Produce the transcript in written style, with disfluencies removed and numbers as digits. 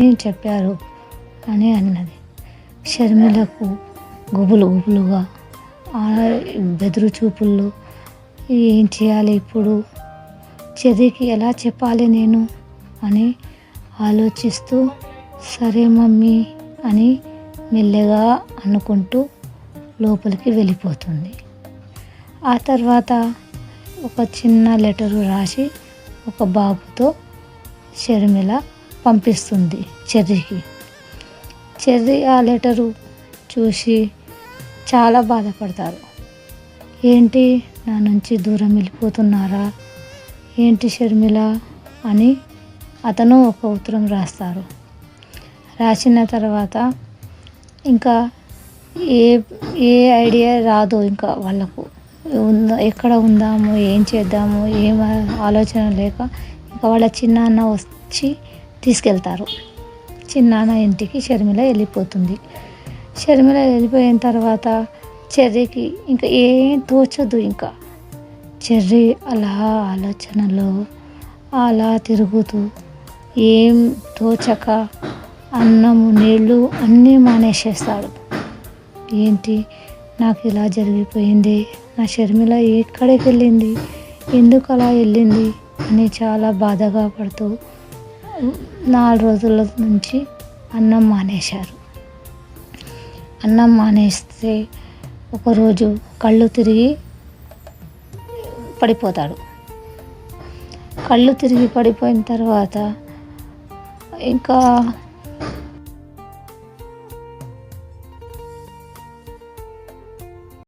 ఏం చెప్పారు అని అన్నది. షర్మిలకు గుబులు గుబులుగా బెదురు చూపుల్లో ఏం చేయాలి ఇప్పుడు, చెర్రీకి ఎలా చెప్పాలి నేను అని ఆలోచిస్తూ సరే మమ్మీ అని మెల్లగా అనుకుంటూ లోపలికి వెళ్ళిపోతుంది. ఆ తర్వాత ఒక చిన్న లెటరు రాసి ఒక బాబుతో షర్మిల పంపిస్తుంది చెర్రీకి. చెర్రీ ఆ లెటరు చూసి చాలా బాధపడతారు. ఏంటి నా నుంచి దూరం వెళ్ళిపోతున్నారా ఏంటి షర్మిల అని అతను ఒక ఉత్తరం రాస్తారు. రాసిన తర్వాత ఇంకా ఏ ఏ ఐడియా రాదు ఇంకా వాళ్ళకు. ఎక్కడ ఉందాము, ఏం చేద్దాము, ఏం ఆలోచన లేక ఇంకా వాళ్ళ చిన్నాన్న వచ్చి తీసుకెళ్తారు. చిన్నాన్న ఇంటికి షర్మిల వెళ్ళిపోతుంది. షర్మిల వెళ్ళిపోయిన తర్వాత చెర్రీకి ఇంకా ఏం తోచదు. ఇంకా చెర్రీ అలా ఆలోచనలో అలా తిరుగుతూ ఏం తోచక అన్నము నీళ్ళు అన్నీ మానేసేస్తాడు. ఏంటి నాకు ఇలా జరిగిపోయింది, నా షర్మిల ఎక్కడికి వెళ్ళింది, ఎందుకు అలా వెళ్ళింది అని చాలా బాధగా పడుతూ 4 రోజుల నుంచి అన్నం మానేశారు. అన్నం మానేస్తే ఒకరోజు కళ్ళు తిరిగి పడిపోతాడు. కళ్ళు తిరిగి పడిపోయిన తర్వాత ఇంకా